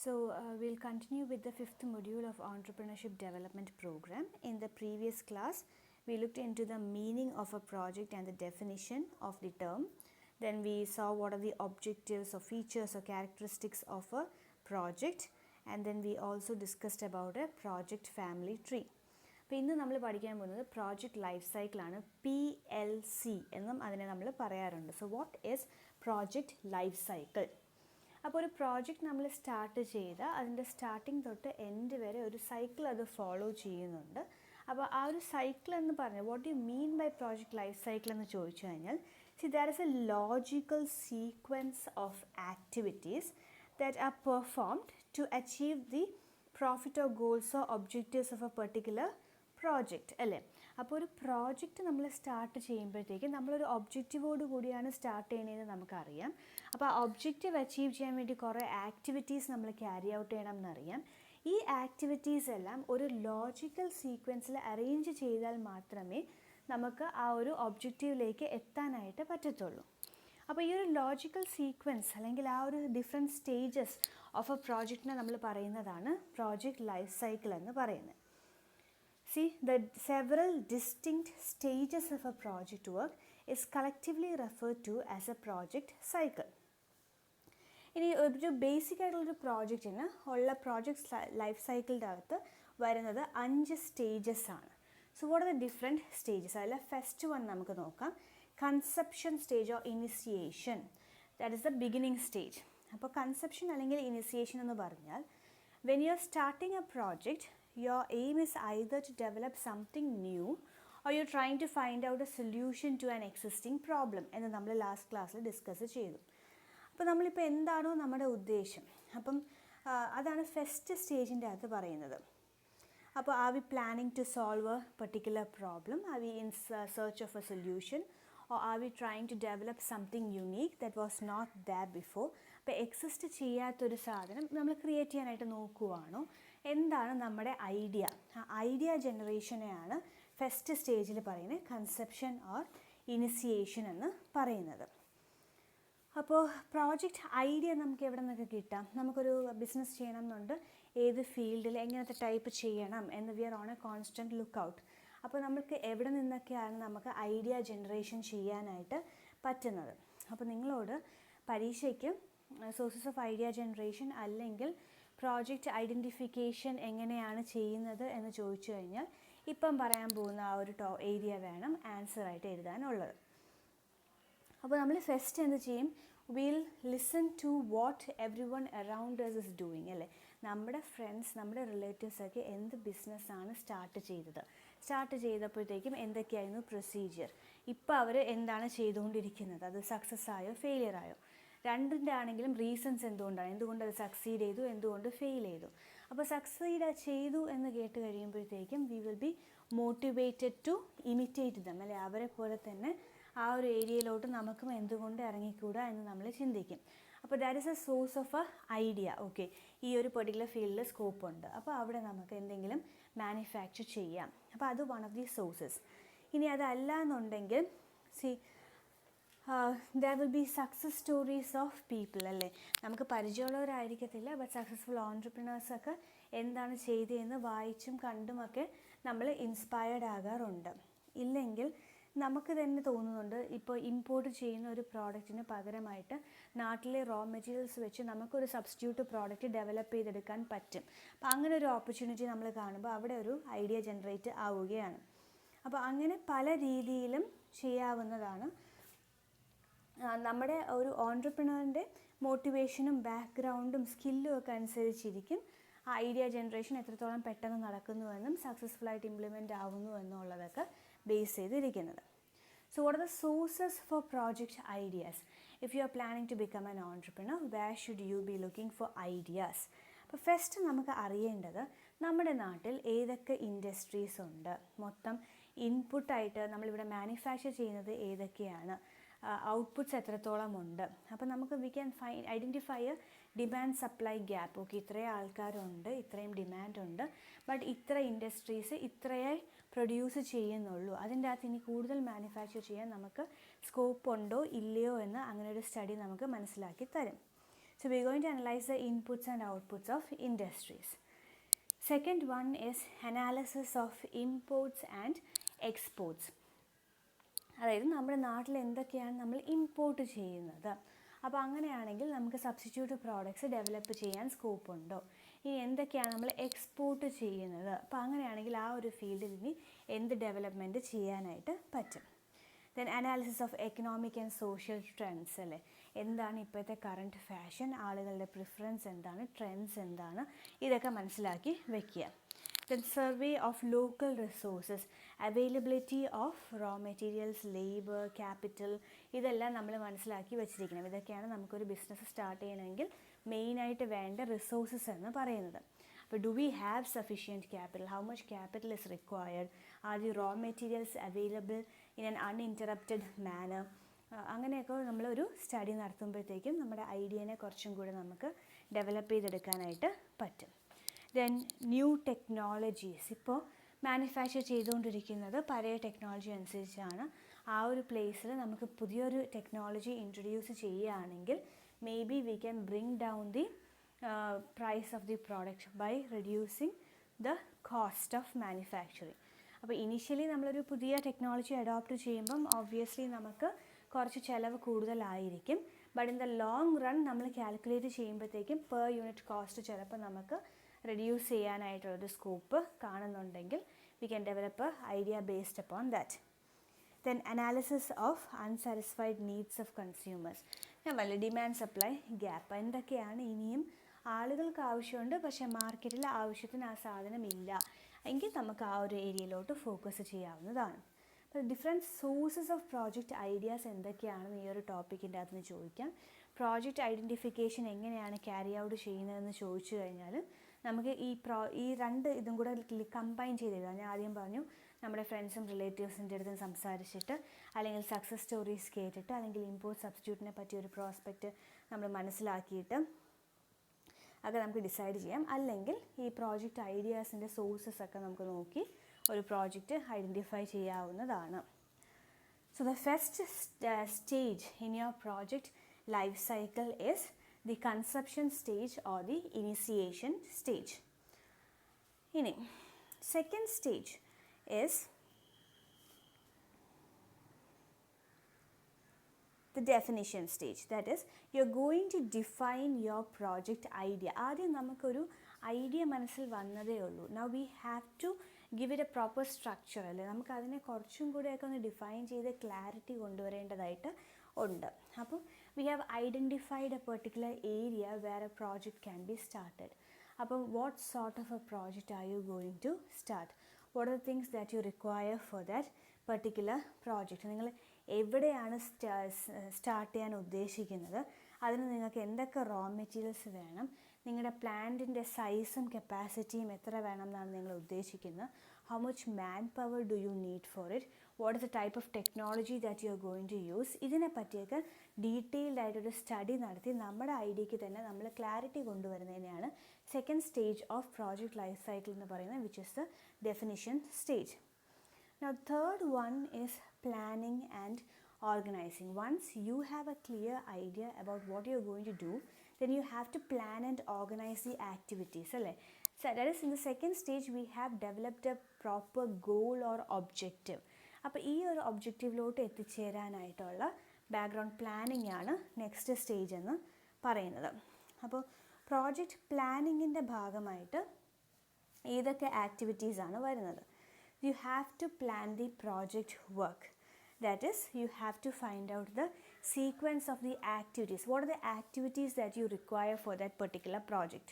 We'll continue with the fifth module of Entrepreneurship Development Program. In the previous class, we looked into the meaning of a project and the definition of the term. Then we saw what are the objectives or features or characteristics of a project, and then we also discussed about a project family tree. അപ്പോൾ ഇന്ന് നമ്മൾ പഠിക്കാൻ പോകുന്നത് project life സൈക്കിളാണ്. PLC എന്നും അതിനെ നമ്മൾ പറയാറുണ്ട്. So what is project life cycle? അപ്പോൾ ഒരു പ്രോജക്റ്റ് നമ്മൾ സ്റ്റാർട്ട് ചെയ്ത അതിൻ്റെ സ്റ്റാർട്ടിങ് തൊട്ട് എൻഡ് വരെ ഒരു സൈക്കിൾ അത് ഫോളോ ചെയ്യുന്നുണ്ട്. അപ്പോൾ ആ ഒരു സൈക്കിൾ എന്ന് പറഞ്ഞാൽ what you mean by project life cycle എന്ന് ചോദിച്ചു കഴിഞ്ഞാൽ there is a logical sequence of activities that are performed to achieve the profit or goals or objectives of a particular project അല്ലേ. അപ്പോൾ ഒരു പ്രോജക്റ്റ് നമ്മൾ start ചെയ്യുമ്പോഴത്തേക്കും നമ്മളൊരു ഒബ്ജക്റ്റീവോട് കൂടിയാണ് സ്റ്റാർട്ട് ചെയ്യുന്നതെന്ന് നമുക്കറിയാം. അപ്പോൾ ആ ഒബ്ജക്റ്റീവ് അച്ചീവ് ചെയ്യാൻ വേണ്ടി കുറേ ആക്ടിവിറ്റീസ് നമ്മൾ ക്യാരി ഔട്ട് ചെയ്യണം എന്നറിയാം. ഈ ആക്ടിവിറ്റീസ് എല്ലാം ഒരു ലോജിക്കൽ സീക്വൻസിൽ അറേഞ്ച് ചെയ്താൽ മാത്രമേ നമുക്ക് ആ ഒരു ഒബ്ജക്റ്റീവിലേക്ക് എത്താനായിട്ട് പറ്റത്തുള്ളൂ. അപ്പോൾ ഈ ഒരു ലോജിക്കൽ സീക്വൻസ് അല്ലെങ്കിൽ ആ ഒരു ഡിഫറെൻറ്റ് സ്റ്റേജസ് ഓഫ് എ പ്രോജക്റ്റിനെ നമ്മൾ പറയുന്നതാണ് പ്രോജക്റ്റ് ലൈഫ് സൈക്കിൾ എന്ന് പറയുന്നത്. See, the several distinct stages of a project work is collectively referred to as a project cycle. ഇനി ഒരു ബേസിക് ആയിട്ടുള്ളൊരു പ്രോജക്റ്റിന് ഉള്ള പ്രോജക്റ്റ് ലൈഫ് സൈക്കിളിൻ്റെ അകത്ത് വരുന്നത് 5 സ്റ്റേജസ് ആണ്. So what are the different stages? അതിൽ ഫസ്റ്റ് വൺ നമുക്ക് നോക്കാം. Conception stage or initiation, that is the beginning stage. അപ്പോൾ കൺസെപ്ഷൻ അല്ലെങ്കിൽ ഇനിസിയേഷൻ എന്ന് പറഞ്ഞാൽ when you are starting A project, your aim is either to develop something new or you're trying to find out a solution to an existing problem എന്ന് നമ്മൾ last ക്ലാസ്സിൽ discuss ചെയ്തു. അപ്പോൾ നമ്മളിപ്പോൾ എന്താണോ നമ്മുടെ ഉദ്ദേശം, അപ്പം അതാണ് ഫസ്റ്റ് സ്റ്റേജിൻ്റെ അകത്ത് പറയുന്നത്. അപ്പോൾ are we planning to solve a particular problem, are we in search of a solution, or are we trying to develop something unique that was not there before? അപ്പോൾ എക്സിസ്റ്റ് ചെയ്യാത്തൊരു സാധനം നമ്മൾ ക്രിയേറ്റ് ചെയ്യാനായിട്ട് നോക്കുവാണോ? എന്താണ് നമ്മുടെ ഐഡിയ? ആ idea ജനറേഷനെയാണ് first സ്റ്റേജിൽ പറയുന്നത് കൺസെപ്ഷൻ ഓർ ഇനിസിയേഷൻ എന്ന് പറയുന്നത്. അപ്പോൾ പ്രോജക്റ്റ് ഐഡിയ നമുക്ക് എവിടെ നിന്നൊക്കെ കിട്ടാം? നമുക്കൊരു ബിസിനസ് ചെയ്യണം എന്നുണ്ട്, ഏത് ഫീൽഡിൽ എങ്ങനത്തെ ടൈപ്പ് ചെയ്യണം എന്ന് we are on a constant look out. അപ്പോൾ നമുക്ക് എവിടെ നിന്നൊക്കെയാണ് നമുക്ക് ഐഡിയ ജനറേഷൻ ചെയ്യാനായിട്ട് പറ്റുന്നത്? അപ്പോൾ നിങ്ങളോട് പരീക്ഷയ്ക്ക് സോഴ്സസ് ഓഫ് ഐഡിയ ജനറേഷൻ അല്ലെങ്കിൽ പ്രോജക്റ്റ് ഐഡൻറ്റിഫിക്കേഷൻ എങ്ങനെയാണ് ചെയ്യുന്നത് എന്ന് ചോദിച്ചു കഴിഞ്ഞാൽ ഇപ്പം പറയാൻ പോകുന്ന ആ ഒരു ഏരിയ വേണം ആൻസറായിട്ട് എഴുതാനുള്ളത്. അപ്പോൾ നമ്മൾ ഫസ്റ്റ് എന്ത് ചെയ്യും? Will listen to what everyone around us is doing അല്ലേ. നമ്മുടെ ഫ്രണ്ട്സ്, നമ്മുടെ റിലേറ്റീവ്സൊക്കെ എന്ത് ബിസിനസ്സാണ് സ്റ്റാർട്ട് ചെയ്തപ്പോഴത്തേക്കും എന്തൊക്കെയായിരുന്നു പ്രൊസീജിയർ, ഇപ്പോൾ അവർ എന്താണ് ചെയ്തുകൊണ്ടിരിക്കുന്നത്, അത് സക്സസ് ആയോ ഫെയിലിയർ ആയോ, രണ്ടിൻ്റെ ആണെങ്കിലും റീസൺസ് എന്തുകൊണ്ട് അത് സക്സീഡ് ചെയ്തു, എന്തുകൊണ്ട് ഫെയിൽ ചെയ്തു. അപ്പോൾ സക്സീഡ് ചെയ്തു എന്ന് കേട്ട് കഴിയുമ്പോഴത്തേക്കും we will be motivated to imitate them അല്ലെ. അവരെ പോലെ തന്നെ ആ ഒരു ഏരിയയിലോട്ട് നമുക്കും എന്തുകൊണ്ട് ഇറങ്ങിക്കൂടാ എന്ന് നമ്മൾ ചിന്തിക്കും. അപ്പോൾ that is A source of A idea. Okay, ഈ ഒരു പെർട്ടിക്കുലർ ഫീൽഡിൽ സ്കോപ്പ് ഉണ്ട്, അപ്പോൾ അവിടെ നമുക്ക് എന്തെങ്കിലും മാനുഫാക്ചർ ചെയ്യാം. അപ്പോൾ അത് വൺ ഓഫ് ദി സോഴ്സസ്. ഇനി അതല്ല എന്നുണ്ടെങ്കിൽ there will be success stories of people അല്ലേ. നമുക്ക് പരിചയമുള്ളവരായിരിക്കത്തില്ല, ബട്ട് സക്സസ്ഫുൾ ഓൺട്രപ്രണേഴ്സൊക്കെ എന്താണ് ചെയ്തതെന്ന് വായിച്ചും കണ്ടുമൊക്കെ നമ്മൾ ഇൻസ്പയർഡ് ആകാറുണ്ട്. ഇല്ലെങ്കിൽ നമുക്ക് തന്നെ തോന്നുന്നുണ്ട് ഇപ്പോൾ ഇമ്പോർട്ട് ചെയ്യുന്ന ഒരു പ്രോഡക്റ്റിന് പകരമായിട്ട് നാട്ടിലെ റോ മെറ്റീരിയൽസ് വെച്ച് നമുക്കൊരു സബ്സ്റ്റിറ്റ്യൂട്ട് പ്രോഡക്റ്റ് ഡെവലപ്പ് ചെയ്തെടുക്കാൻ പറ്റും. അപ്പോൾ അങ്ങനെ ഒരു ഓപ്പർച്യൂണിറ്റി നമ്മൾ കാണുമ്പോൾ അവിടെ ഒരു ഐഡിയ ജനറേറ്റ് ആവുകയാണ്. അപ്പോൾ അങ്ങനെ പല രീതിയിലും ചെയ്യാവുന്നതാണ്. നമ്മുടെ ഒരു ഓൺട്രപ്രണറിൻ്റെ മോട്ടിവേഷനും ബാക്ക്ഗ്രൗണ്ടും സ്കില്ലും ഒക്കെ അനുസരിച്ചിരിക്കും ആ ഐഡിയ ജനറേഷൻ എത്രത്തോളം പെട്ടെന്ന് നടക്കുന്നുവെന്നും സക്സസ്ഫുള്ളായിട്ട് ഇംപ്ലിമെൻ്റ് ആവുന്നു എന്നുള്ളതൊക്കെ ബേസ് ചെയ്തിരിക്കുന്നത്. So what are the sources for project ideas? If you are planning to become an entrepreneur, where should you be looking for ideas? അപ്പോൾ ഫസ്റ്റ് നമുക്ക് അറിയേണ്ടത് നമ്മുടെ നാട്ടിൽ ഏതൊക്കെ ഇൻഡസ്ട്രീസ് ഉണ്ട്, മൊത്തം ഇൻപുട്ടായിട്ട് നമ്മളിവിടെ മാനുഫാക്ചർ ചെയ്യുന്നത് ഏതൊക്കെയാണ്, ഔട്ട്പുട്ട്സ് എത്രത്തോളം ഉണ്ട്. അപ്പോൾ നമുക്ക് we can identify A demand supply gap. Okay, ഇത്രയും ആൾക്കാരുണ്ട്, ഇത്രയും ഡിമാൻഡ് ഉണ്ട്, ബട്ട് ഇത്ര ഇൻഡസ്ട്രീസ് ഇത്രയേ പ്രൊഡ്യൂസ് ചെയ്യുന്നുള്ളൂ, അതിൻ്റെ അകത്ത് ഇനി കൂടുതൽ മാനുഫാക്ചർ ചെയ്യാൻ നമുക്ക് സ്കോപ്പ് ഉണ്ടോ ഇല്ലയോ എന്ന് അങ്ങനെ ഒരു സ്റ്റഡി നമുക്ക് മനസ്സിലാക്കി തരും. So we're going to analyze the inputs and outputs of industries. Second one is analysis of imports and exports. അതായത് നമ്മുടെ നാട്ടിൽ എന്തൊക്കെയാണ് നമ്മൾ ഇമ്പോർട്ട് ചെയ്യുന്നത്, അപ്പോൾ അങ്ങനെയാണെങ്കിൽ നമുക്ക് സബ്സ്റ്റിറ്റ്യൂട്ട് പ്രോഡക്ട്സ് ഡെവലപ്പ് ചെയ്യാൻ സ്കോപ്പ് ഉണ്ടോ, ഇനി എന്തൊക്കെയാണ് നമ്മൾ എക്സ്പോർട്ട് ചെയ്യുന്നത്, അപ്പോൾ അങ്ങനെയാണെങ്കിൽ ആ ഒരു ഫീൽഡിൽ ഇനി എന്ത് ഡെവലപ്മെൻറ്റ് ചെയ്യാനായിട്ട് പറ്റും. Then analysis of economic and social trends അല്ലേ, എന്താണ് ഇപ്പോഴത്തെ കറണ്ട് ഫാഷൻ, ആളുകളുടെ പ്രിഫറൻസ് എന്താണ്, ട്രെൻഡ്സ് എന്താണ്, ഇതൊക്കെ മനസ്സിലാക്കി വയ്ക്കുക. Then survey of local resources, availability of raw materials, labour, capital, ഇതെല്ലാം നമ്മൾ മനസ്സിലാക്കി വെച്ചിരിക്കണം. ഇതൊക്കെയാണ് നമുക്കൊരു ബിസിനസ് സ്റ്റാർട്ട് ചെയ്യണമെങ്കിൽ മെയിനായിട്ട് വേണ്ട റിസോഴ്സസ് എന്ന് പറയുന്നത്. അപ്പോൾ do we have sufficient capital, how much capital is required, are the raw materials available in an uninterrupted manner, അങ്ങനെയൊക്കെ നമ്മളൊരു സ്റ്റഡി നടത്തുമ്പോഴത്തേക്കും നമ്മുടെ ഐഡിയനെ കുറച്ചും കൂടെ നമുക്ക് ഡെവലപ്പ് ചെയ്തെടുക്കാനായിട്ട് പറ്റും. ദെൻ ന്യൂ ടെക്നോളജീസ്, ഇപ്പോൾ മാനുഫാക്ചർ ചെയ്തുകൊണ്ടിരിക്കുന്നത് പഴയ ടെക്നോളജി അനുസരിച്ചാണ്. ആ ഒരു പ്ലേസിൽ നമുക്ക് പുതിയൊരു ടെക്നോളജി ഇൻട്രൊഡ്യൂസ് ചെയ്യുകയാണെങ്കിൽ maybe we can bring down the price of the product by reducing the cost of manufacturing. അപ്പോൾ ഇനീഷ്യലി നമ്മളൊരു പുതിയ ടെക്നോളജി അഡോപ്റ്റ് ചെയ്യുമ്പം ഒബ്വിയസ്ലി നമുക്ക് കുറച്ച് ചിലവ് കൂടുതലായിരിക്കും. But in the long run നമ്മൾ കാൽക്കുലേറ്റ് ചെയ്യുമ്പോഴത്തേക്കും പെർ യൂണിറ്റ് കോസ്റ്റ് ചിലപ്പോൾ നമുക്ക് റെഡ്യൂസ് ചെയ്യാനായിട്ടുള്ളൊരു സ്കോപ്പ് കാണുന്നുണ്ടെങ്കിൽ we can develop idea based upon that. Then analysis of unsatisfied needs of consumers. ഞാൻ വല്ല ഡിമാൻഡ് സപ്ലൈ ഗ്യാപ്പ്, എന്തൊക്കെയാണ് ഇനിയും ആളുകൾക്ക് ആവശ്യമുണ്ട് പക്ഷേ മാർക്കറ്റിൽ ആവശ്യത്തിന് ആ സാധനം ഇല്ല എങ്കിൽ നമുക്ക് ആ ഒരു ഏരിയയിലോട്ട് ഫോക്കസ് ചെയ്യാവുന്നതാണ്. അപ്പോൾ different sources of project ideas എന്തൊക്കെയാണെന്ന് ഈ ഒരു ടോപ്പിക്കിൻ്റെ അകത്ത് നിന്ന് ചോദിക്കാം. പ്രോജക്റ്റ് ഐഡൻറ്റിഫിക്കേഷൻ എങ്ങനെയാണ് ക്യാരി ഔട്ട് ചെയ്യുന്നതെന്ന് ചോദിച്ചു കഴിഞ്ഞാൽ നമുക്ക് ഈ രണ്ട് ഇതും കൂടെ കമ്പൈൻ ചെയ്തെഴുതാം. ഞാൻ ആദ്യം പറഞ്ഞു നമ്മുടെ ഫ്രണ്ട്സും റിലേറ്റീവ്സിൻ്റെ അടുത്ത് സംസാരിച്ചിട്ട്, അല്ലെങ്കിൽ സക്സസ് സ്റ്റോറീസ് കേട്ടിട്ട്, അല്ലെങ്കിൽ ഇമ്പോർട്ട് സബ്സ്റ്റിറ്റ്യൂട്ടിനെ പറ്റിയ ഒരു പ്രോസ്പെക്റ്റ് നമ്മൾ മനസ്സിലാക്കിയിട്ട് ഒക്കെ നമുക്ക് ഡിസൈഡ് ചെയ്യാം. അല്ലെങ്കിൽ ഈ പ്രോജക്റ്റ് ഐഡിയാസിൻ്റെ സോഴ്സസ് ഒക്കെ നമുക്ക് നോക്കി ഒരു പ്രോജക്റ്റ് ഐഡൻറ്റിഫൈ ചെയ്യാവുന്നതാണ്. So the first stage in your project life cycle is the conception stage or the initiation stage. ഇനി second stage is the definition stage. That is, you're going to define your project idea. ആദ്യം നമുക്കൊരു idea മനസ്സിൽ വന്നതേ ഉള്ളൂ. Now we have to give it a proper structure അല്ലേ, നമുക്ക് അതിനെ കുറച്ചും കൂടെയൊക്കെ ഒന്ന് ഡിഫൈൻ ചെയ്ത് ക്ലാരിറ്റി കൊണ്ടുവരേണ്ടതായിട്ട് ഉണ്ട്. അപ്പോൾ we have identified a particular area where a project can be started. അപ്പോൾ what sort of a project are you going to start? What are the things that you require for that particular project? നിങ്ങൾ എവിടെയാണ് start ചെയ്യാൻ ഉദ്ദേശിക്കുന്നത്, അതിന് നിങ്ങൾക്ക് എന്തൊക്കെ raw materials വേണം, നിങ്ങളുടെ പ്ലാന്റിൻ്റെ സൈസും കപ്പാസിറ്റിയും എത്ര വേണം എന്നാണ് നിങ്ങൾ ഉദ്ദേശിക്കുന്നത്, how much manpower do you need for it, what is the type of technology that you are going to use, ഇതിനെ പറ്റിയൊക്കെ ഡീറ്റെയിൽഡ് ആയിട്ടൊരു സ്റ്റഡി നടത്തി നമ്മുടെ ഐഡിയയ്ക്ക് തന്നെ നമ്മൾ ക്ലാരിറ്റി കൊണ്ടുവരുന്നതിനെയാണ് second stage of project life cycle എന്ന് പറയുന്നത്, which is the definition stage. Now third one is planning and organizing. Once you have a clear idea about what you're going to do, then you have to plan and organize the activities അല്ലേ. So that is, in the second stage we have developed a proper goal or objective. അപ്പോൾ ഈ ഒരു ഒബ്ജക്റ്റീവിലോട്ട് എത്തിച്ചേരാനായിട്ടുള്ള background planning ആണ് next stage എന്ന് പറയുന്നത്. അപ്പോൾ project പ്ലാനിങ്ങിൻ്റെ ഭാഗമായിട്ട് ഏതൊക്കെ ആക്ടിവിറ്റീസാണ് വരുന്നത്? You have to plan the project work. That is, you have to find out the sequence of the activities. What are the activities that you require for that particular project?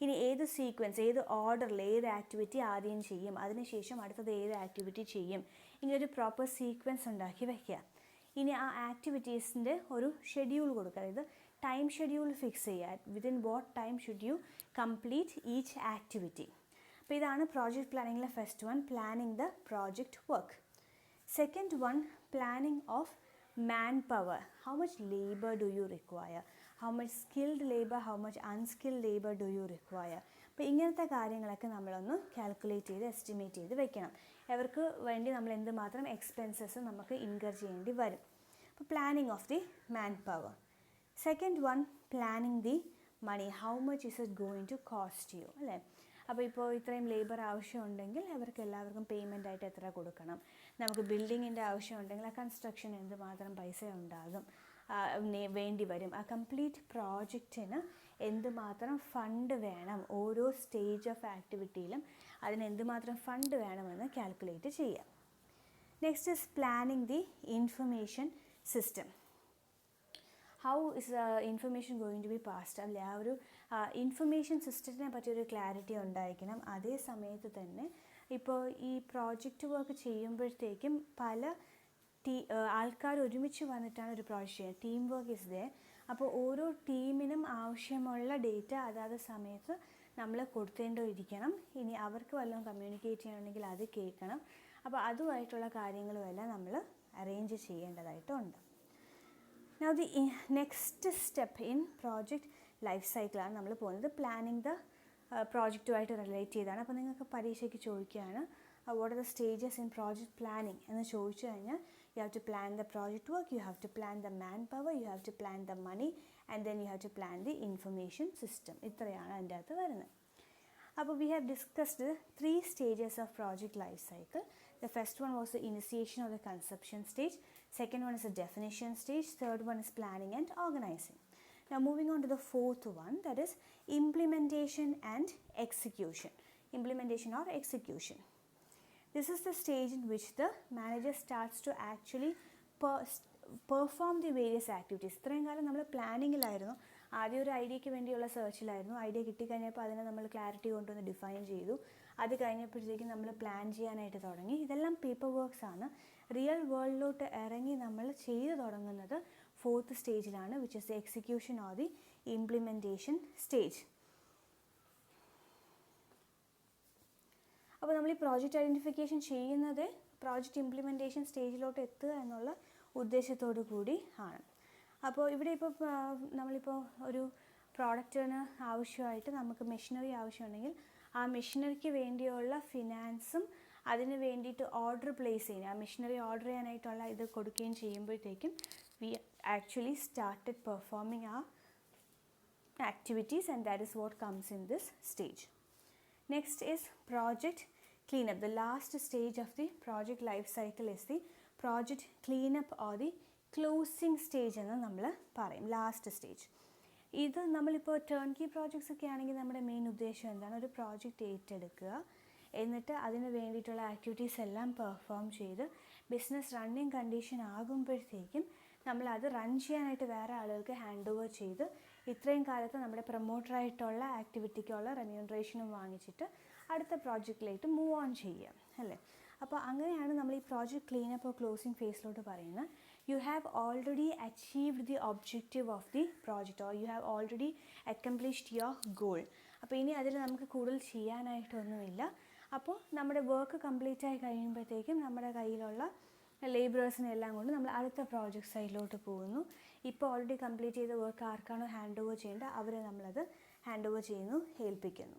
ഇനി ഏത് sequence, ഏത് ഓർഡറിൽ ഏത് activity ആദ്യം ചെയ്യും, അതിനുശേഷം അടുത്തത് ഏത് ആക്ടിവിറ്റി ചെയ്യും, ഇനി ഒരു പ്രോപ്പർ സീക്വൻസ് ഉണ്ടാക്കി വയ്ക്കുക. ഇനി ആ ആക്ടിവിറ്റീസിൻ്റെ ഒരു ഷെഡ്യൂൾ കൊടുക്കുക, അതായത് ടൈം ഷെഡ്യൂൾ ഫിക്സ് ചെയ്യുക. Within what time should you complete each activity. അപ്പോൾ ഇതാണ് പ്രോജക്റ്റ് പ്ലാനിങ്ങിലെ first one, planning the project work. Second one, planning of man power. How much labour do you require, how much skilled labour, how much unskilled labour do you require. അപ്പോൾ ഇങ്ങനത്തെ കാര്യങ്ങളൊക്കെ നമ്മളൊന്ന് calculate ചെയ്ത് estimate ചെയ്ത് വെക്കണം. അവർക്ക് വേണ്ടി നമ്മൾ എന്തുമാത്രം എക്സ്പെൻസസ് നമുക്ക് ഇൻകർ ചെയ്യേണ്ടി വരും. അപ്പോൾ planning of the man power. Second one, planning the money, how much is it going to cost you, അല്ലേ? അപ്പോൾ ഇപ്പോൾ ഇത്രയും ലേബർ ആവശ്യമുണ്ടെങ്കിൽ അവർക്ക് എല്ലാവർക്കും പേയ്മെൻ്റ് ആയിട്ട് എത്ര കൊടുക്കണം, നമുക്ക് ബിൽഡിങ്ങിൻ്റെ ആവശ്യമുണ്ടെങ്കിൽ ആ കൺസ്ട്രക്ഷൻ എന്തുമാത്രം പൈസ ഉണ്ടാകും, വേണ്ടി വരും, ആ കംപ്ലീറ്റ് പ്രോജക്റ്റിന് എന്തുമാത്രം ഫണ്ട് വേണം, ഓരോ സ്റ്റേജ് ഓഫ് ആക്ടിവിറ്റിയിലും അതിന് എന്തുമാത്രം ഫണ്ട് വേണമെന്ന് കാൽക്കുലേറ്റ് ചെയ്യാം. Next is planning the information system. How is information going to be passed, അല്ലെ? ആ ഒരു ഇൻഫർമേഷൻ സിസ്റ്റത്തിനെ പറ്റിയൊരു ക്ലാരിറ്റി ഉണ്ടായിരിക്കണം. അതേ സമയത്ത് തന്നെ ഇപ്പോൾ ഈ പ്രോജക്റ്റ് വർക്ക് ചെയ്യുമ്പോഴത്തേക്കും പല ആൾക്കാർ ഒരുമിച്ച് വന്നിട്ടാണ് ഒരു പ്രോജക്റ്റ് ചെയ്യുന്നത്. ടീം വർക്ക് ഇസ് ദേ. അപ്പോൾ ഓരോ ടീമിനും ആവശ്യമുള്ള ഡേറ്റ അതാത് സമയത്ത് നമ്മൾ കൊടുത്തേണ്ടിയിരിക്കണം. ഇനി അവർക്ക് വല്ലതും കമ്മ്യൂണിക്കേറ്റ് ചെയ്യണമെങ്കിൽ അത് കേൾക്കണം. അപ്പോൾ അതുമായിട്ടുള്ള കാര്യങ്ങളുമെല്ലാം നമ്മൾ അറേഞ്ച് ചെയ്യേണ്ടതായിട്ടുണ്ട്. Now the next step in project life cycle ആണ് നമ്മൾ പോകുന്നത്. പ്ലാനിങ് ദ പ്രോജക്റ്റുമായിട്ട് റിലേറ്റ് ചെയ്താണ്. അപ്പോൾ നിങ്ങൾക്ക് പരീക്ഷയ്ക്ക് ചോദിക്കുകയാണ് what are the stages in project planning എന്ന് ചോദിച്ചു കഴിഞ്ഞാൽ you have to plan the project work, you have to plan the manpower, you have to plan the money, and then you have to plan the information system. ഇത്രയാണ് അതിൻ്റെ അകത്ത് വരുന്നത്. അപ്പോൾ we have discussed the 3 stages of project life cycle. The first one was the initiation or the conception stage. Second one is the definition stage. Third one is planning and organizing. Now moving on to the fourth one, that is implementation and execution. Implementation or execution. This is the stage in which the manager starts to actually perform the various activities. ഇത്രയും കാലം നമ്മൾ പ്ലാനിങ്ങിലായിരുന്നു. ആദ്യം ഒരു ഐഡിയയ്ക്ക് വേണ്ടിയുള്ള സെർച്ചിലായിരുന്നു. Idea കിട്ടിക്കഴിഞ്ഞപ്പോൾ അതിനെ നമ്മൾ clarity കൊണ്ടുവന്ന് define ചെയ്തു. അത് കഴിഞ്ഞപ്പോഴത്തേക്കും നമ്മൾ പ്ലാൻ ചെയ്യാനായിട്ട് തുടങ്ങി. ഇതെല്ലാം പേപ്പർ വർക്ക്സ് ആണ്. റിയൽ വേൾഡിലോട്ട് ഇറങ്ങി നമ്മൾ ചെയ്തു തുടങ്ങുന്നത് ഫോർത്ത് സ്റ്റേജിലാണ്, which is the execution or the implementation stage. അപ്പോൾ നമ്മൾ ഈ പ്രോജക്റ്റ് ഐഡൻറ്റിഫിക്കേഷൻ ചെയ്യുന്നത് പ്രോജക്റ്റ് ഇംപ്ലിമെൻറ്റേഷൻ സ്റ്റേജിലോട്ട് എത്തുക എന്നുള്ള ഉദ്ദേശത്തോടു കൂടി ആണ്. അപ്പോൾ ഇവിടെ ഇപ്പോൾ നമ്മളിപ്പോൾ ഒരു പ്രോഡക്റ്റിന് ആവശ്യമായിട്ട് നമുക്ക് മെഷീനറി ആവശ്യമുണ്ടെങ്കിൽ ആ മെഷീനറിക്ക് വേണ്ടിയുള്ള ഫിനാൻസും അതിന് വേണ്ടിയിട്ട് ഓർഡർ പ്ലേസ് ചെയ്യുക, ആ മെഷീനറി ഓർഡർ ചെയ്യാനായിട്ടുള്ള ഇത് കൊടുക്കുകയും ചെയ്യുമ്പോഴത്തേക്കും വി ആക്ച്വലി സ്റ്റാർട്ടഡ് പെർഫോമിങ് ആ activities, and that is what comes in this stage. Next is project cleanup. The last stage of the project life cycle is the project cleanup or the closing stage എന്ന് നമ്മൾ പറയും, last stage. ഇത് നമ്മളിപ്പോൾ turn key projects ഒക്കെ ആണെങ്കിൽ നമ്മുടെ main ഉദ്ദേശം എന്താണ്? ഒരു പ്രോജക്റ്റ് ഏറ്റെടുക്കുക, എന്നിട്ട് അതിന് വേണ്ടിയിട്ടുള്ള ആക്ടിവിറ്റീസ് എല്ലാം പെർഫോം ചെയ്ത് ബിസിനസ് റണ്ണിങ് കണ്ടീഷൻ ആകുമ്പോഴത്തേക്കും നമ്മളത് റൺ ചെയ്യാനായിട്ട് വേറെ ആളുകൾക്ക് ഹാൻഡ് ഓവർ ചെയ്ത് ഇത്രയും കാലത്ത് നമ്മുടെ പ്രൊമോട്ടറായിട്ടുള്ള ആക്ടിവിറ്റിക്കുള്ള റെമ്യൂണറേഷനും വാങ്ങിച്ചിട്ട് അടുത്ത പ്രോജക്റ്റിലേക്ക് മൂവ് ഓൺ ചെയ്യുക, അല്ലേ? അപ്പോൾ അങ്ങനെയാണ് നമ്മൾ ഈ പ്രോജക്റ്റ് ക്ലീനപ്പ് ക്ലോസിംഗ് ഫേസിലോട്ട് പറയുന്നത്. You have already achieved the objective of the project, or you have already accomplished your goal. അപ്പോൾ ഇനി അതിൽ നമുക്ക് കൂടുതൽ ചെയ്യാനായിട്ടൊന്നുമില്ല. അപ്പോൾ നമ്മുടെ വർക്ക് കംപ്ലീറ്റ് ആയി കഴിയുമ്പോഴത്തേക്കും നമ്മുടെ കയ്യിലുള്ള ലേബറേഴ്സിനെ എല്ലാം കൊണ്ട് നമ്മൾ അടുത്ത പ്രോജക്റ്റ് സൈഡിലോട്ട് പോകുന്നു. ഇപ്പോൾ ഓൾറെഡി കംപ്ലീറ്റ് ചെയ്ത വർക്ക് ആർക്കാണോ ഹാൻഡ് ഓവർ ചെയ്യേണ്ടത് അവരെ നമ്മളത് ഹാൻഡ് ഓവർ ചെയ്യുന്നു, ഏൽപ്പിക്കുന്നു.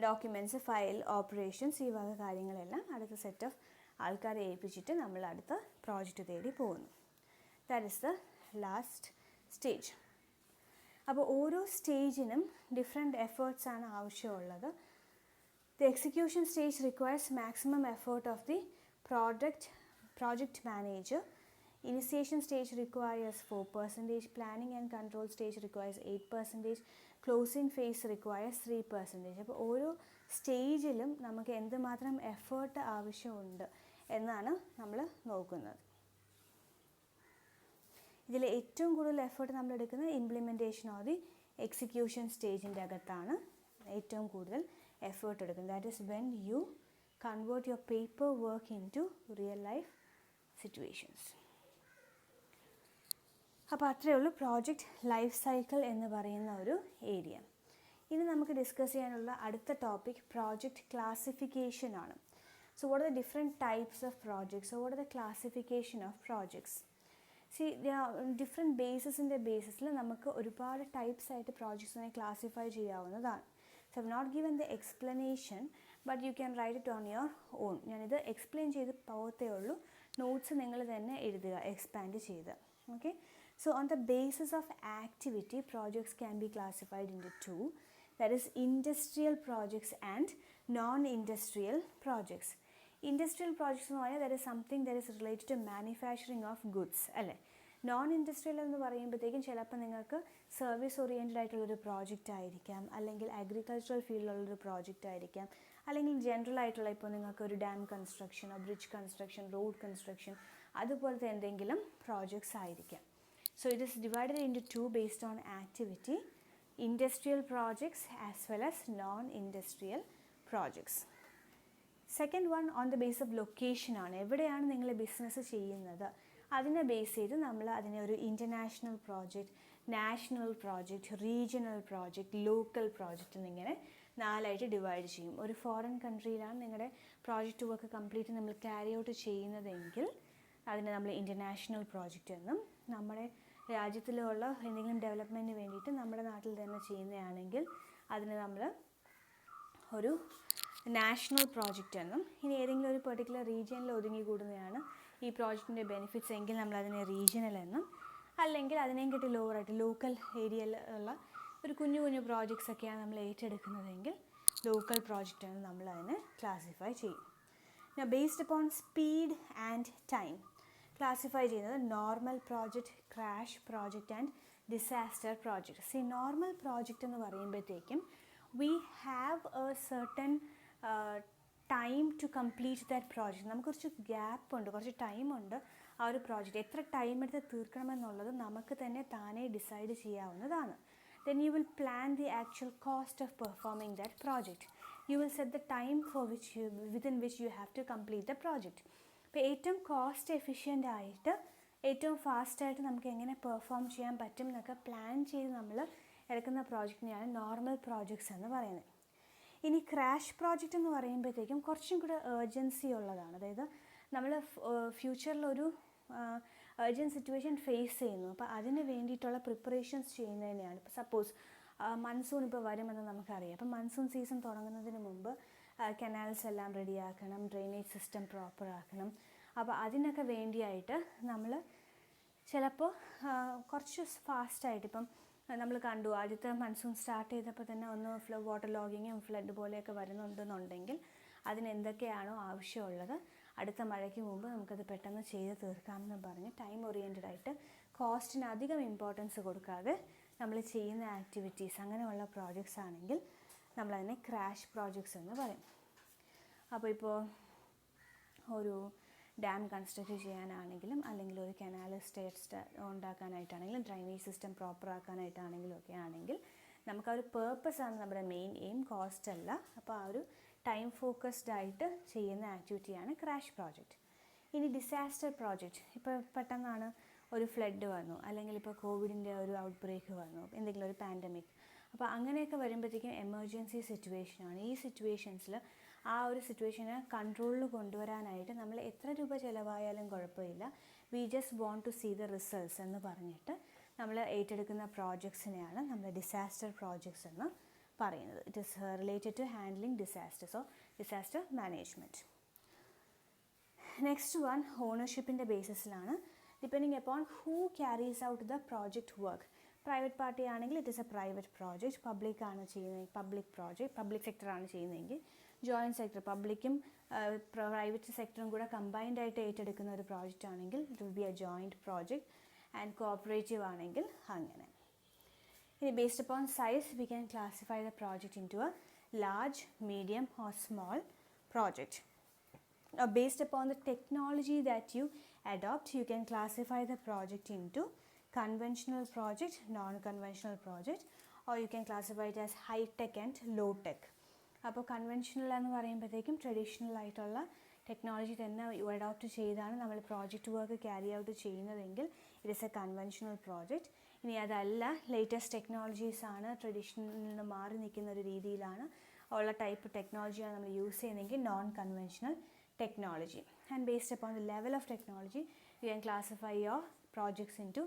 ഡോക്യുമെൻറ്റ്സ്, ഫയൽ, ഓപ്പറേഷൻസ്, ഈ വക കാര്യങ്ങളെല്ലാം അടുത്ത സെറ്റ് ഓഫ് ആൾക്കാരെ ഏൽപ്പിച്ചിട്ട് നമ്മൾ അടുത്ത പ്രോജക്റ്റ് തേടി പോകുന്നു. That is the last stage. അപ്പോൾ ഓരോ സ്റ്റേജിനും ഡിഫറെൻറ്റ് എഫേർട്സ് ആണ് ആവശ്യമുള്ളത്. The execution stage requires maximum effort of the project manager. Initiation stage requires 4%, planning and control stage requires 8%, closing phase requires 3%. അപ്പോൾ ഓരോ സ്റ്റേജിലും നമുക്ക് എന്തുമാത്രം എഫേർട്ട് ആവശ്യമുണ്ട് എന്നാണ് നമ്മൾ നോക്കുന്നത്. ഇതിൽ ഏറ്റവും കൂടുതൽ എഫേർട്ട് നമ്മൾ എടുക്കുന്നത് ഇംപ്ലിമെൻറ്റേഷൻ ഓഫ് ദി എക്സിക്യൂഷൻ സ്റ്റേജിൻ്റെ അകത്താണ് ഏറ്റവും കൂടുതൽ എഫേർട്ട് എടുക്കുന്നത്. That is when you convert your paper work into real life situations. അപ്പോൾ അത്രയേ ഉള്ളൂ പ്രോജക്റ്റ് ലൈഫ് സൈക്കിൾ എന്ന് പറയുന്ന ഒരു ഏരിയ. ഇനി നമുക്ക് ഡിസ്കസ് ചെയ്യാനുള്ള അടുത്ത ടോപ്പിക് പ്രോജക്റ്റ് ക്ലാസിഫിക്കേഷൻ ആണ്. So what are the different types of projects, so what are the classification of projects. Different ബേസിസിൻ്റെ ബേസിസിൽ നമുക്ക് ഒരുപാട് ടൈപ്സ് ആയിട്ട് പ്രോജക്ട്സിനെ ക്ലാസിഫൈ ചെയ്യാവുന്നതാണ്. So I have not given the explanation, but you can write it on your own. ഞാനിത് explain ചെയ്ത് പോകത്തേ ഉള്ളൂ, നോട്ട്സ് നിങ്ങൾ തന്നെ എഴുതുക എക്സ്പാൻഡ് ചെയ്ത്. Okay, So on the basis of activity, projects can be classified into two, that is industrial projects and non-industrial projects. Industrial projects എന്ന് പറഞ്ഞാൽ that is something that is related to manufacturing of goods അല്ലേ. Non industrial എന്ന് പറയുമ്പോഴത്തേക്കും ചിലപ്പോൾ നിങ്ങൾക്ക് service oriented ആയിട്ടുള്ളൊരു project ആയിരിക്കാം, അല്ലെങ്കിൽ അഗ്രികൾച്ചറൽ ഫീൽഡിലുള്ളൊരു പ്രോജക്റ്റ് ആയിരിക്കാം, അല്ലെങ്കിൽ ജനറൽ ആയിട്ടുള്ള ഇപ്പോൾ നിങ്ങൾക്ക് ഒരു dam construction, bridge construction, road construction, അതുപോലത്തെ എന്തെങ്കിലും പ്രോജക്ട്സ് ആയിരിക്കാം. So it is divided into two based on activity, industrial projects as well as non-industrial projects. Second one on the base of location ആണ്. എവിടെയാണ് നിങ്ങൾ ബിസിനസ് ചെയ്യുന്നത് അതിനെ base ചെയ്ത് നമ്മൾ അതിനെ ഒരു international project, national project, regional project, local project എന്നിങ്ങനെ നാലായിട്ട് ഡിവൈഡ് ചെയ്യും. ഒരു ഫോറിൻ കൺട്രിയിലാണ് നിങ്ങളുടെ പ്രോജക്റ്റ് വർക്ക് കംപ്ലീറ്റ് നമ്മൾ ക്യാരി ഔട്ട് ചെയ്യുന്നതെങ്കിൽ അതിനെ നമ്മൾ ഇൻ്റർനാഷണൽ പ്രോജക്റ്റ് എന്നും, നമ്മുടെ രാജ്യത്തിലുള്ള എന്തെങ്കിലും ഡെവലപ്മെൻറ്റിന് വേണ്ടിയിട്ട് നമ്മുടെ നാട്ടിൽ തന്നെ ചെയ്യുന്നതാണെങ്കിൽ അതിന് നമ്മൾ ഒരു നാഷണൽ പ്രോജക്റ്റ് എന്നും, ഇനി ഏതെങ്കിലും ഒരു പെർട്ടിക്കുലർ റീജിയനിൽ ഒതുങ്ങിക്കൂടുന്നതാണ് ഈ പ്രോജക്റ്റിൻ്റെ ബെനിഫിറ്റ്സ് എങ്കിൽ നമ്മളതിനെ റീജിയണൽ എന്നും, അല്ലെങ്കിൽ അതിനെയും കിട്ടി ലോവറായിട്ട് ലോക്കൽ ഏരിയയിൽ ഉള്ള ഒരു കുഞ്ഞു കുഞ്ഞു പ്രോജക്ട്സ് ഒക്കെയാണ് നമ്മൾ ഏറ്റെടുക്കുന്നതെങ്കിൽ ലോക്കൽ പ്രോജക്റ്റ് എന്ന് നമ്മൾ അതിനെ ക്ലാസിഫൈ ചെയ്യും. Based upon speed and time classify ചെയ്യുന്നത് normal project, crash project and disaster project. See normal project എന്ന് പറയുമ്പോഴത്തേക്കും we have a certain time to complete that project. നമുക്ക് കുറച്ച് ഗ്യാപ്പ് ഉണ്ട്, കുറച്ച് ടൈമുണ്ട്. ആ ഒരു പ്രോജക്റ്റ് എത്ര ടൈം എടുത്ത് തീർക്കണമെന്നുള്ളത് നമുക്ക് തന്നെ താനേ ഡിസൈഡ് ചെയ്യാവുന്നതാണ്. Then you will plan the actual cost of performing that project. You will set the time for within which you have to complete the project. ഇപ്പോൾ ഏറ്റവും കോസ്റ്റ് എഫിഷ്യൻ്റ് ആയിട്ട് ഏറ്റവും ഫാസ്റ്റായിട്ട് നമുക്ക് എങ്ങനെ പെർഫോം ചെയ്യാൻ പറ്റും എന്നൊക്കെ പ്ലാൻ ചെയ്ത് നമ്മൾ എടുക്കുന്ന പ്രോജക്റ്റിനെയാണ് നോർമൽ പ്രോജക്ട്സ് എന്ന് പറയുന്നത്. ഇനി ക്രാഷ് പ്രോജക്റ്റ് എന്ന് പറയുമ്പോഴത്തേക്കും കുറച്ചും കൂടെ ഏർജൻസി ഉള്ളതാണ്. അതായത് നമ്മൾ ഫ്യൂച്ചറിലൊരു അർജൻറ്റ് സിറ്റുവേഷൻ ഫേസ് ചെയ്യുന്നു, അപ്പോൾ അതിന് വേണ്ടിയിട്ടുള്ള പ്രിപ്പറേഷൻസ് ചെയ്യുന്നതിനെയാണ്. ഇപ്പോൾ സപ്പോസ് മൺസൂൺ ഇപ്പോൾ വരുമെന്ന് നമുക്കറിയാം. അപ്പോൾ മൺസൂൺ സീസൺ തുടങ്ങുന്നതിന് മുമ്പ് കനാൽസ് എല്ലാം റെഡിയാക്കണം, ഡ്രെയിനേജ് സിസ്റ്റം പ്രോപ്പർ ആക്കണം. അപ്പോൾ അതിനൊക്കെ വേണ്ടിയായിട്ട് നമ്മൾ ചിലപ്പോൾ കുറച്ച് ഫാസ്റ്റായിട്ട്, ഇപ്പം നമ്മൾ കണ്ടു ആദ്യത്തെ മൺസൂൺ സ്റ്റാർട്ട് ചെയ്തപ്പോൾ തന്നെ ഒന്ന് വാട്ടർ ലോഗിങ്ങും ഫ്ലഡ് പോലെയൊക്കെ വരുന്നുണ്ടെന്നുണ്ടെങ്കിൽ അതിനെന്തൊക്കെയാണോ ആവശ്യമുള്ളത് അടുത്ത മഴയ്ക്ക് മുമ്പ് നമുക്കത് പെട്ടെന്ന് ചെയ്ത് തീർക്കാമെന്ന് പറഞ്ഞ് ടൈം ഓറിയൻറ്റഡ് ആയിട്ട് കോസ്റ്റിന് അധികം ഇമ്പോർട്ടൻസ് കൊടുക്കാതെ നമ്മൾ ചെയ്യുന്ന ആക്ടിവിറ്റീസ് അങ്ങനെയുള്ള പ്രോജക്ട്സ് ആണെങ്കിൽ നമ്മളതിനെ ക്രാഷ് പ്രോജക്ട്സ് എന്ന് പറയും. അപ്പോൾ ഇപ്പോൾ ഒരു ഡാം കൺസ്ട്രക്ട് ചെയ്യാനാണെങ്കിലും, അല്ലെങ്കിൽ ഒരു കനാൽ ഉണ്ടാക്കാനായിട്ടാണെങ്കിലും, ഡ്രൈനേജ് സിസ്റ്റം പ്രോപ്പർ ആക്കാനായിട്ടാണെങ്കിലും ഒക്കെ ആണെങ്കിൽ നമുക്ക് ആ ഒരു പേർപ്പസാണ് നമ്മുടെ മെയിൻ എയിം, കോസ്റ്റ് അല്ല. അപ്പോൾ ആ ഒരു ടൈം ഫോക്കസ്ഡ് ആയിട്ട് ചെയ്യുന്ന ആക്ടിവിറ്റിയാണ് ക്രാഷ് പ്രോജക്റ്റ്. ഇനി ഡിസാസ്റ്റർ പ്രോജക്റ്റ്, ഇപ്പോൾ പെട്ടെന്നാണ് ഒരു ഫ്ലഡ് വന്നു, അല്ലെങ്കിൽ ഇപ്പോൾ കോവിഡിൻ്റെ ഒരു ഔട്ട് ബ്രേക്ക് വന്നു, എന്തെങ്കിലും ഒരു പാൻഡമിക്. അപ്പോൾ അങ്ങനെയൊക്കെ വരുമ്പോഴത്തേക്കും എമർജൻസി സിറ്റുവേഷനാണ്. ഈ സിറ്റുവേഷൻസിൽ ആ ഒരു സിറ്റുവേഷനെ കൺട്രോളിൽ കൊണ്ടുവരാനായിട്ട് നമ്മൾ എത്ര രൂപ ചിലവായാലും കുഴപ്പമില്ല, we just want to see the results എന്ന് പറഞ്ഞിട്ട് നമ്മൾ ഏറ്റെടുക്കുന്ന പ്രോജക്ട്സിനെയാണ് നമ്മൾ ഡിസാസ്റ്റർ പ്രോജക്ട്സ് എന്ന് പറയുന്നത്. It is related to handling disasters or disaster management. Next one ഓണർഷിപ്പിൻ്റെ ബേസിസിലാണ്. Depending upon who carries out the project work. Private party ആണെങ്കിൽ it is a private project, public ആണ് ചെയ്യുന്നത്, പബ്ലിക് സെക്ടറാണ് ചെയ്യുന്നതെങ്കിൽ ജോയിൻറ്റ് സെക്ടർ, പബ്ലിക്കും പ്രൈവറ്റ് സെക്ടറും കൂടെ കമ്പൈൻഡ് ആയിട്ട് ഏറ്റെടുക്കുന്ന ഒരു പ്രോജക്റ്റ് ആണെങ്കിൽ it will be a joint project. And cooperative ആണെങ്കിൽ അങ്ങനെ. ഇനി based upon size we can classify the project in to a large, medium or small project. Based upon the technology that you adopt, you can classify the project into conventional project, non-conventional project, or you can classify it as high-tech and low-tech. അപ്പോൾ conventional എന്ന് പറയുമ്പോഴത്തേക്കും traditional ആയിട്ടുള്ള technology തന്നെ adopt ചെയ്താണ് നമ്മൾ project work carry out ചെയ്യുന്നതെങ്കിൽ it is A conventional project. ഇനി അതല്ല, ലേറ്റസ്റ്റ് ടെക്നോളജീസാണ്, ട്രഡീഷണലിൽ നിന്ന് മാറി നിൽക്കുന്ന ഒരു രീതിയിലാണ് ഉള്ള ടൈപ്പ് ടെക്നോളജിയാണ് നമ്മൾ യൂസ് ചെയ്യുന്നതെങ്കിൽ non conventional technology. And based upon the level of technology you can classify your projects into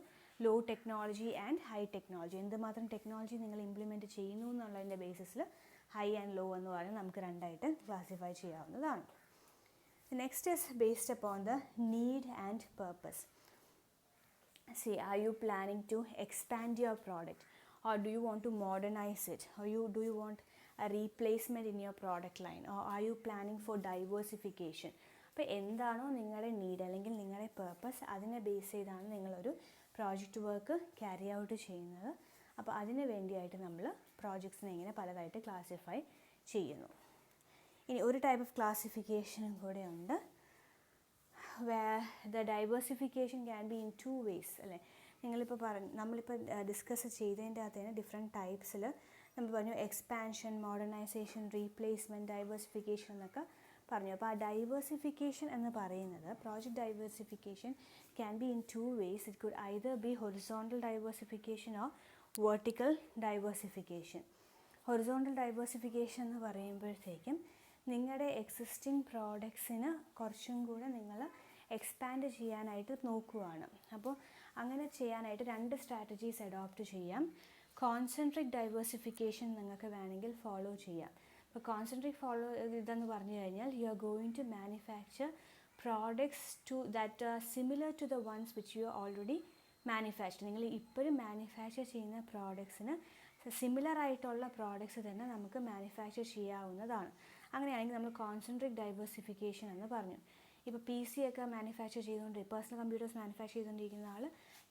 low technology and high technology. എന്തുമാത്രം ടെക്നോളജി നിങ്ങൾ ഇംപ്ലിമെൻറ്റ് ചെയ്യുന്നു എന്നുള്ളതിൻ്റെ ബേസിസിൽ ഹൈ ആൻഡ് ലോ എന്ന് പറഞ്ഞ് നമുക്ക് രണ്ടായിട്ട് ക്ലാസിഫൈ ചെയ്യാവുന്നതാണ്. Next is based upon the need and purpose. See, are you planning to expand your product, or do you want to modernize it, or do you want a replacement in your product line, or are you planning for diversification? അപ്പോൾ എന്താണോ നിങ്ങളുടെ need അല്ലെങ്കിൽ നിങ്ങളുടെ purpose, അതിനെ base ചെയ്താണ് നിങ്ങളൊരു project work carry out ചെയ്യുന്നത്. അപ്പോൾ അതിന് വേണ്ടിയായിട്ട് നമ്മൾ പ്രോജക്ട്സിനെ ഇങ്ങനെ പലതായിട്ട് ക്ലാസിഫൈ ചെയ്യുന്നു. ഇനി ഒരു ടൈപ്പ് ഓഫ് ക്ലാസിഫിക്കേഷനും കൂടെ ഉണ്ട്, where the diversification can be in two ways. അല്ലേ, നമ്മളിപ്പോൾ ഡിസ്കസ് ചെയ്തതിൻ്റെ അകത്ത് തന്നെ ഡിഫറെൻറ്റ് ടൈപ്സിൽ നമ്മൾ പറഞ്ഞു എക്സ്പാൻഷൻ, മോഡേണൈസേഷൻ, റീപ്ലേസ്മെൻറ്റ്, ഡൈവേഴ്സിഫിക്കേഷൻ എന്നൊക്കെ പറഞ്ഞു. അപ്പോൾ ആ ഡൈവേഴ്സിഫിക്കേഷൻ എന്ന് പറയുന്നത്, project diversification can be in two ways. It could either B horizontal diversification or vertical diversification. Horizontal diversification എന്ന് പറയുമ്പോഴത്തേക്കും നിങ്ങളുടെ എക്സിസ്റ്റിംഗ് പ്രോഡക്ട്സിന് കുറച്ചും കൂടെ നിങ്ങൾ എക്സ്പാൻഡ് ചെയ്യാനായിട്ട് നോക്കുകയാണ്. അപ്പോൾ അങ്ങനെ ചെയ്യാനായിട്ട് രണ്ട് സ്ട്രാറ്റജീസ് അഡോപ്റ്റ് ചെയ്യാം. കോൺസെൻട്രിക് ഡൈവേഴ്സിഫിക്കേഷൻ നിങ്ങൾക്ക് വേണമെങ്കിൽ ഫോളോ ചെയ്യാം. അപ്പോൾ കോൺസെൻട്രിക് ഇതെന്ന് പറഞ്ഞു കഴിഞ്ഞാൽ you are going to manufacture products that are similar to the ones which you are already manufacture. നിങ്ങൾ ഇപ്പോഴും മാനുഫാക്ചർ ചെയ്യുന്ന പ്രോഡക്ട്സിന് സിമിലർ ആയിട്ടുള്ള പ്രോഡക്ട്സ് തന്നെ നമുക്ക് മാനുഫാക്ചർ ചെയ്യാവുന്നതാണ്. അങ്ങനെയാണെങ്കിൽ നമ്മൾ കോൺസെൻട്രിക് ഡൈവേഴ്സിഫിക്കേഷൻ എന്ന് പറഞ്ഞു. ഇപ്പോൾ PC ഒക്കെ മാനുഫാക്ചർ ചെയ്തുകൊണ്ട്, പേഴ്സണൽ കമ്പ്യൂട്ടേഴ്സ് മാനുഫാക്ചർ ചെയ്തുകൊണ്ടിരിക്കുന്ന ആൾ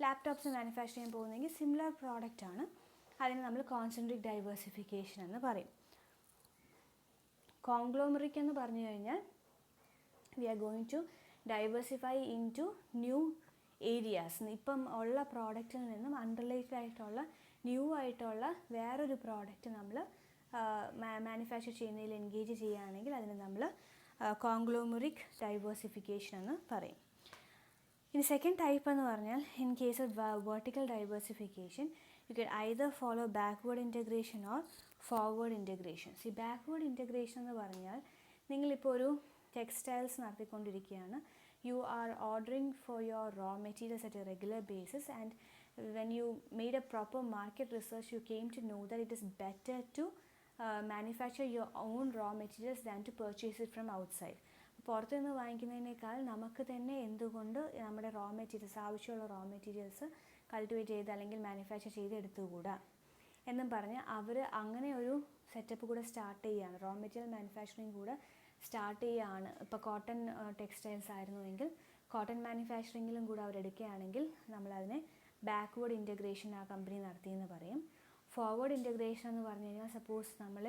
ലാപ്ടോപ്സ് മാനുഫാക്ചർ ചെയ്യാൻ പോകുന്നെങ്കിൽ സിമിലർ പ്രോഡക്റ്റാണ്, അതിന് നമ്മൾ കോൺസെൻട്രിക് ഡൈവേഴ്സിഫിക്കേഷൻ എന്ന് പറയും. കോൺഗ്ലോമറിക് എന്ന് പറഞ്ഞു കഴിഞ്ഞാൽ we are going to diversify into new areas. ഇപ്പം ഉള്ള പ്രോഡക്റ്റിൽ നിന്നും അൺറിലേറ്റഡ് ആയിട്ടുള്ള ന്യൂ ആയിട്ടുള്ള വേറൊരു പ്രോഡക്റ്റ് നമ്മൾ മാനുഫാക്ചർ ചെയ്യുന്നതിൽ എൻഗേജ് ചെയ്യുകയാണെങ്കിൽ അതിന് നമ്മൾ കോൺഗ്ലോമറിക് ഡൈവേഴ്സിഫിക്കേഷൻ എന്ന് പറയും. ഇനി സെക്കൻഡ് ടൈപ്പ് എന്ന് പറഞ്ഞാൽ, in case of vertical diversification you can either follow backward integration or forward integration. ഈ ബാക്ക്വേർഡ് ഇൻറ്റഗ്രേഷൻ എന്ന് പറഞ്ഞാൽ നിങ്ങളിപ്പോൾ ഒരു ടെക്സ്റ്റൈൽസ് നടത്തിക്കൊണ്ടിരിക്കുകയാണ്. You are ordering for your raw materials at a regular basis, and when you made a proper market research you came to know that it is better to manufacture your own raw materials than to purchase it from outside. പുറത്തു നിന്ന് വാങ്ങിക്കുന്നതിനേക്കാൾ നമുക്ക് തന്നെ എന്തുകൊണ്ട് നമ്മുടെ raw materials, ആവശ്യമുള്ള raw materials cultivate ചെയ്ത് അല്ലെങ്കിൽ manufacture ചെയ്ത് എടുത്തുകൂടാ എന്നും പറഞ്ഞ് അവർ അങ്ങനെ ഒരു സെറ്റപ്പ് കൂടെ സ്റ്റാർട്ട് ചെയ്യുകയാണ്. റോ മെറ്റീരിയൽ മാനുഫാക്ചറിങ് കൂടെ സ്റ്റാർട്ട് ചെയ്യുകയാണ്. ഇപ്പോൾ കോട്ടൺ ടെക്സ്റ്റൈൽസ് ആയിരുന്നുവെങ്കിൽ കോട്ടൺ മാനുഫാക്ചറിങ്ങിലും കൂടെ അവരെടുക്കുകയാണെങ്കിൽ നമ്മളതിനെ ബാക്ക്വേർഡ് ഇൻറ്റഗ്രേഷൻ ആ കമ്പനി നടത്തിയെന്ന് പറയും. ഫോർവേഡ് ഇൻറ്റഗ്രേഷൻ എന്ന് പറഞ്ഞു കഴിഞ്ഞാൽ, സപ്പോസ് നമ്മൾ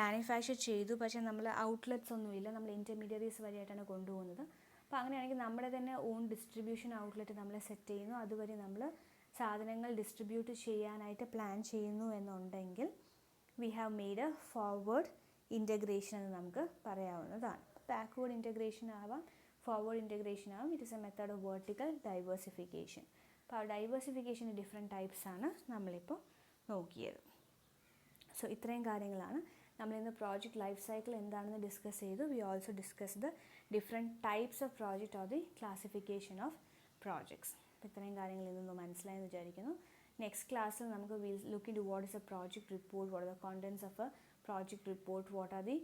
മാനുഫാക്ചർ ചെയ്തു പക്ഷേ നമ്മൾ ഔട്ട്ലെറ്റ്സ് ഒന്നുമില്ല, നമ്മൾ ഇൻ്റർമീഡിയറീസ് വഴിയായിട്ടാണ് കൊണ്ടുപോകുന്നത്. അപ്പോൾ അങ്ങനെയാണെങ്കിൽ നമ്മുടെ തന്നെ ഓൺ ഡിസ്ട്രിബ്യൂഷൻ ഔട്ട്ലെറ്റ് നമ്മൾ സെറ്റ് ചെയ്യുന്നു, അതുവഴി നമ്മൾ സാധനങ്ങൾ ഡിസ്ട്രിബ്യൂട്ട് ചെയ്യാനായിട്ട് പ്ലാൻ ചെയ്യുന്നു എന്നുണ്ടെങ്കിൽ we have made A forward integration എന്ന് നമുക്ക് പറയാവുന്നതാണ്. ബാക്ക്വേർഡ് ഇൻറ്റഗ്രേഷൻ ആവാം, ഫോർവേഡ് ഇൻറ്റഗ്രേഷൻ ആവാം. It is A method of vertical diversification. അപ്പോൾ ആ ഡൈവേഴ്സിഫിക്കേഷൻ്റെ ഡിഫറെൻറ്റ് ടൈപ്സാണ് നമ്മളിപ്പോൾ നോക്കിയത്. സോ ഇത്രയും കാര്യങ്ങളാണ് നമ്മളിന്ന് പ്രോജക്റ്റ് ലൈഫ് സൈക്കിൾ എന്താണെന്ന് ഡിസ്കസ് ചെയ്തു. We also discuss the different types of project or the classification of projects. അപ്പോൾ ഇത്രയും കാര്യങ്ങൾ ഇതൊന്ന് മനസ്സിലായെന്ന് വിചാരിക്കുന്നു. നെക്സ്റ്റ് ക്ലാസ്സിൽ നമുക്ക് will look into what is a project report, what are the contents of a project report, what are the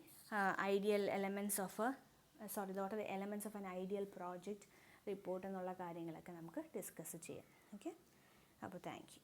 ideal elements of what are the elements of an ideal project report എന്നുള്ള കാര്യങ്ങളൊക്കെ നമുക്ക് discuss ചെയ്യാം. Okay, അപ്പോൾ thank you.